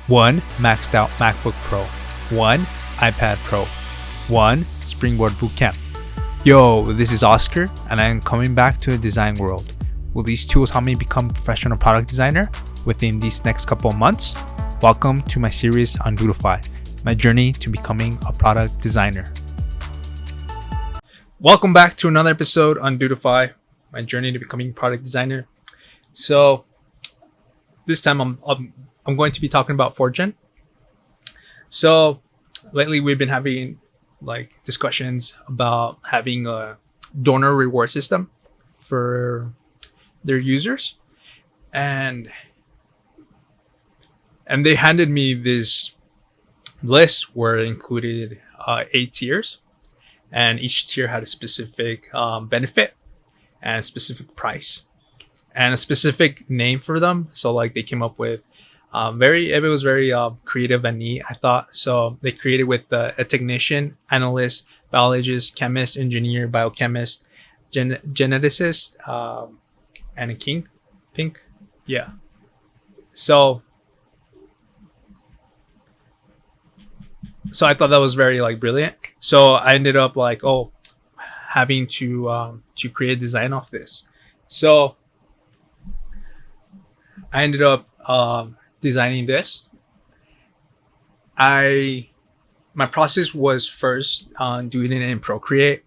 1 maxed out MacBook Pro, 1 iPad Pro, 1 Springboard Bootcamp. Yo, this is Oscar and I am coming back to the design world. Will these tools help me become a professional product designer within these next couple of months? Welcome to my series on Dodefy, my journey to becoming a product designer. Welcome back to another episode on Dodefy, my journey to becoming a product designer. So this time I'm going to be talking about Foregen. So lately we've been having discussions about having a donor reward system for their users, and they handed me this list where it included 8 tiers, and each tier had a specific benefit and a specific price and a specific name for them. So they came up with it was very creative and neat, I thought. So they created with a technician, analyst, biologist, chemist, engineer, biochemist, geneticist, and a king, pink. Yeah. So I thought that was very brilliant. So I ended up having to create a design off this. So I ended up designing this. My process was first doing it in Procreate,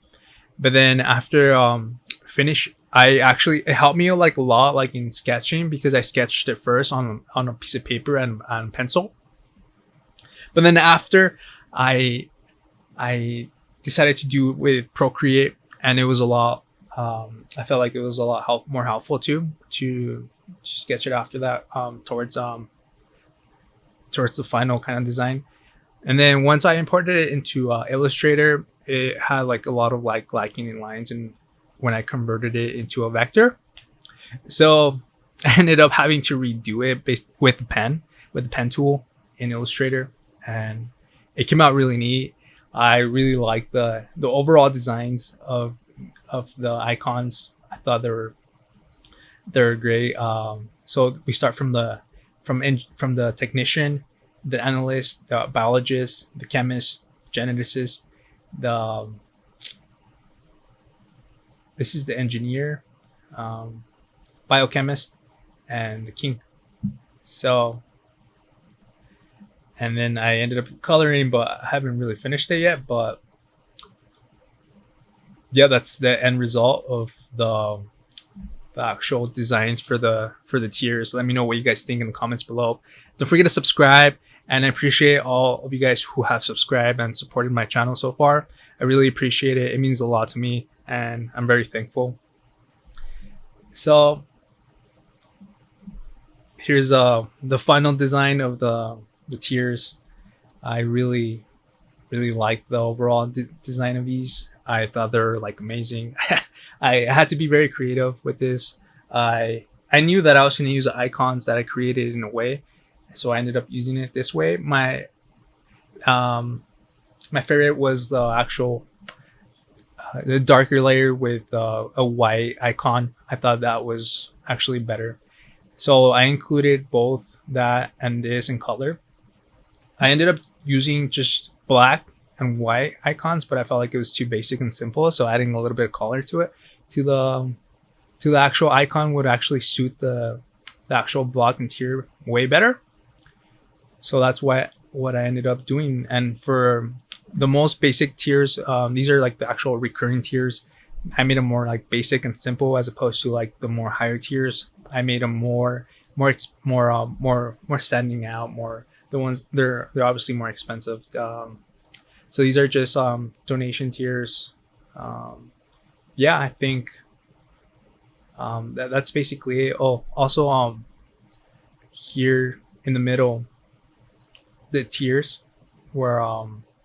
but then after finish, it helped me a lot in sketching, because I sketched it first on a piece of paper and pencil. But then after I decided to do it with Procreate, and it was a lot. I felt like it was a lot more helpful to sketch it after that towards the final kind of design. And then once I imported it into Illustrator, it had a lot of lacking in lines, and when I converted it into a vector, so I ended up having to redo it with the pen tool in Illustrator, and it came out really neat. I really liked the overall designs of the icons. I thought they were great. So we start from the technician, the analyst, the biologist, the chemist, geneticist, this is the engineer, biochemist, and the king. So, and then I ended up coloring, but I haven't really finished it yet. But yeah, that's the end result of the actual designs for the tiers. Let me know what you guys think in the comments below. Don't forget to subscribe, and I appreciate all of you guys who have subscribed and supported my channel so far. I really appreciate it. It means a lot to me, and I'm very thankful. So here's the final design of the tiers. I really like the overall design of these. I thought they were amazing. I had to be very creative with this. I knew that I was going to use the icons that I created in a way, so I ended up using it this way. My favorite was the actual the darker layer with a white icon. I thought that was actually better, so I included both that and this in color. I ended up using just black and white icons, but I felt like it was too basic and simple, so adding a little bit of color to it, to the actual icon, would actually suit the actual block and tier way better. So that's what I ended up doing. And for the most basic tiers, these are the actual recurring tiers. I made them more basic and simple, as opposed to the more higher tiers. I made them more standing out, more the ones they're obviously more expensive. So these are just donation tiers. Yeah, I think that's basically it. Oh, also here in the middle, the tiers where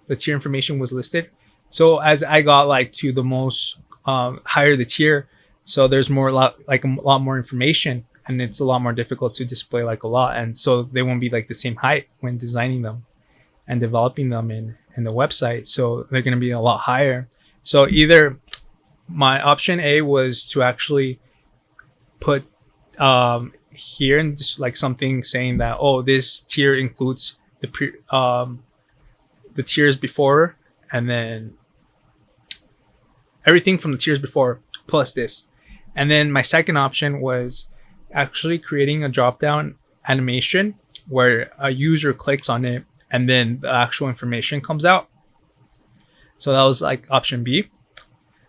the tier information was listed. So as I got to the most higher the tier, so there's a lot more information, and it's a lot more difficult to display a lot, and so they won't be the same height when designing them and developing them in the website. So they're going to be a lot higher. So either my option A was to actually put here and just like something saying that, oh, this tier includes the tiers before, and then everything from the tiers before plus this. And then my second option was actually creating a drop down animation where a user clicks on it and then the actual information comes out. So that was like option B.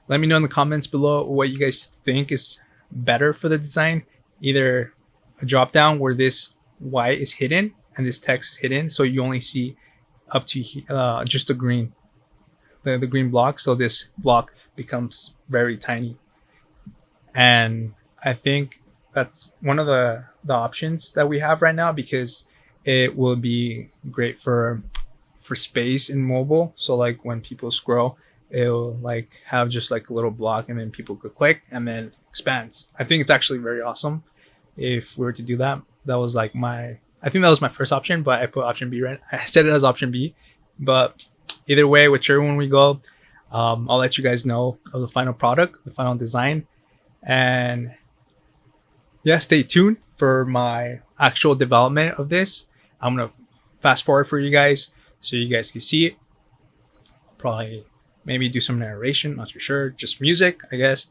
Let me know in the comments below what you guys think is better for the design. Either a drop down where this Y is hidden and this text is hidden, so you only see up to just the green block, so this block becomes very tiny. And I think that's one of the options that we have right now, because it will be great for space in mobile. So like when people scroll, it'll like have just like a little block and then people could click and then it expands. I think it's actually very awesome if we were to do that. That was like I think that was my first option, but I put option B, right? I said it as option B, but either way, whichever one we go, I'll let you guys know of the final product, the final design. And yeah, stay tuned for my actual development of this. I'm going to fast forward for you guys so you guys can see it. Probably maybe do some narration, not too sure, just music, I guess.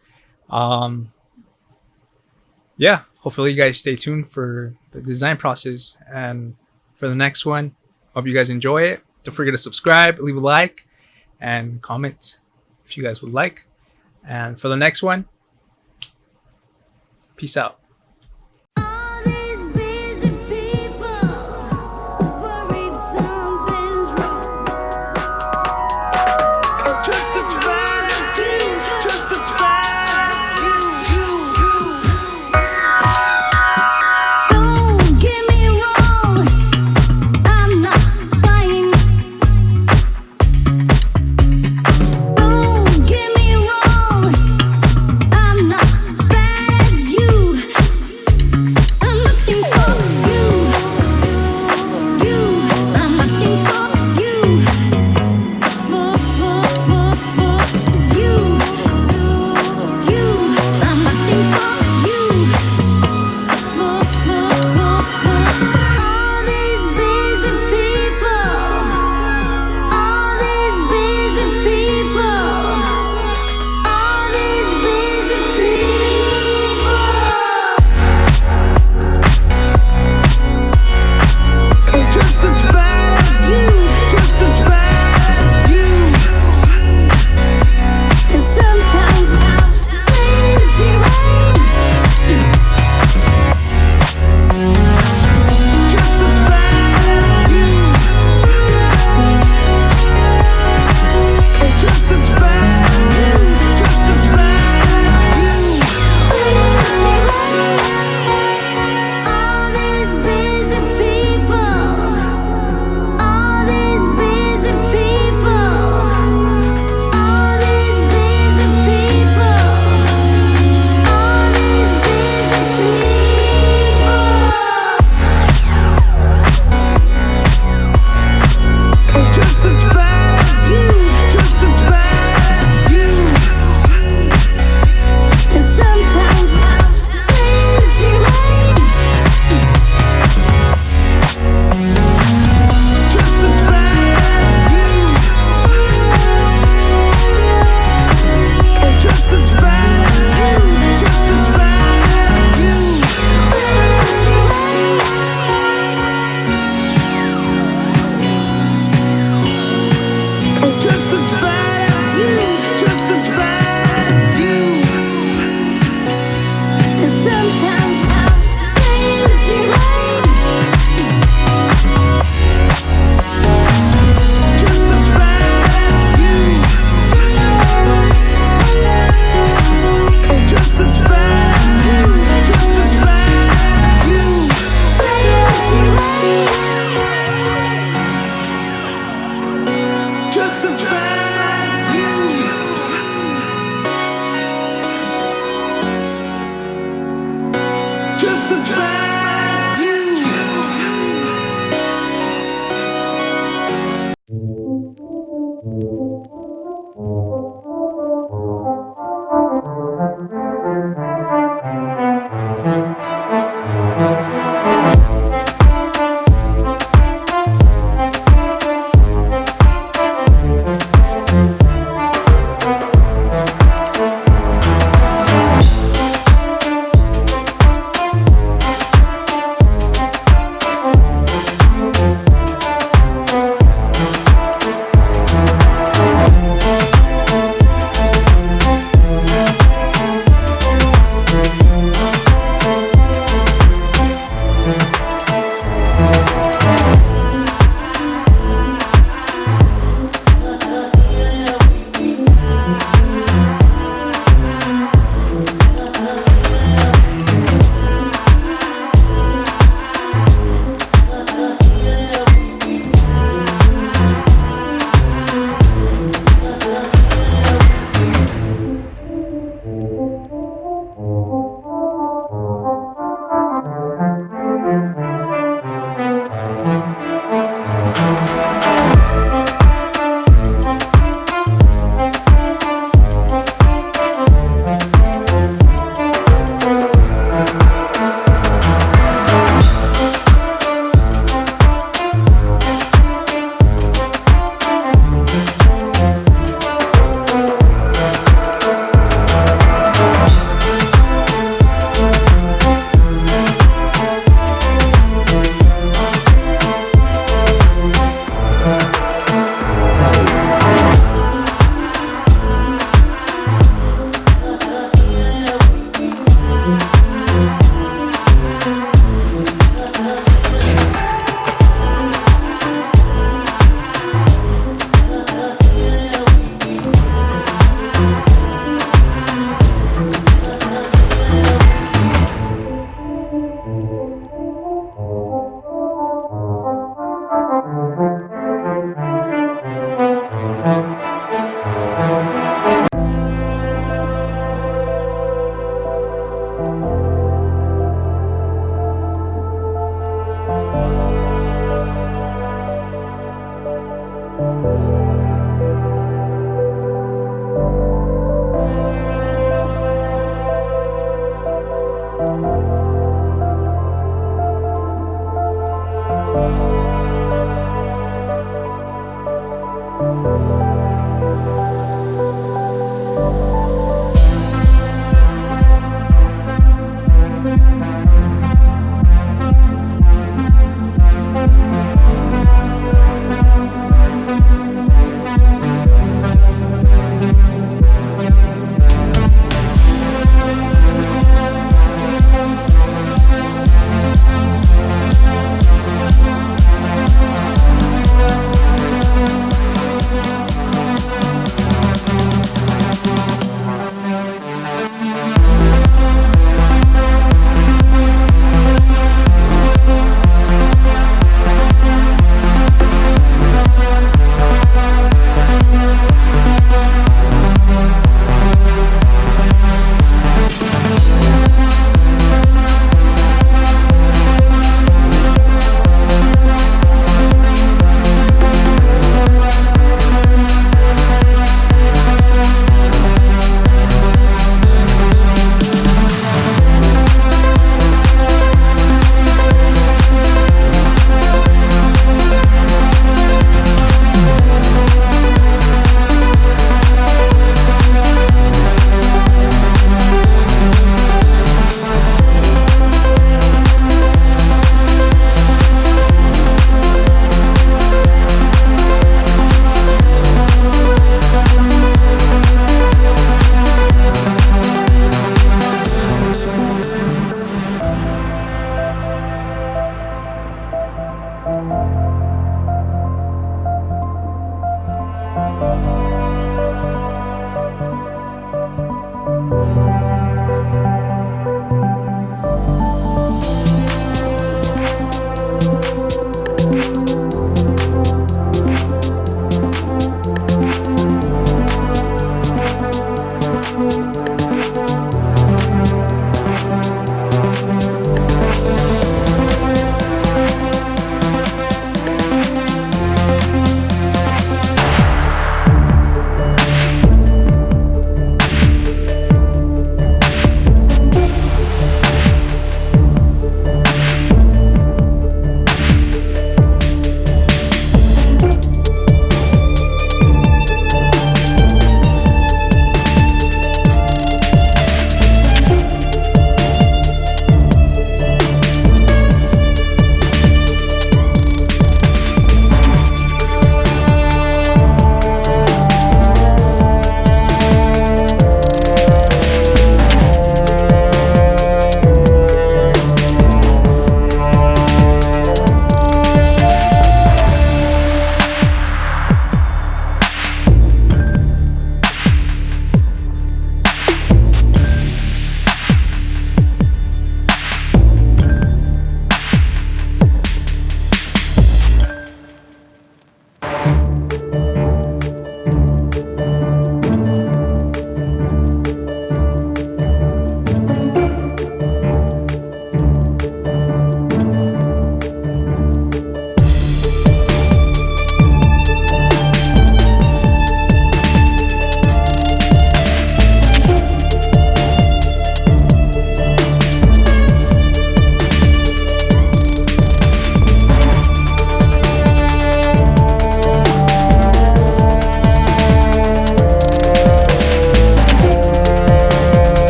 Yeah, hopefully you guys stay tuned for the design process. And for the next one, hope you guys enjoy it. Don't forget to subscribe, leave a like, and comment if you guys would like. And for the next one, peace out.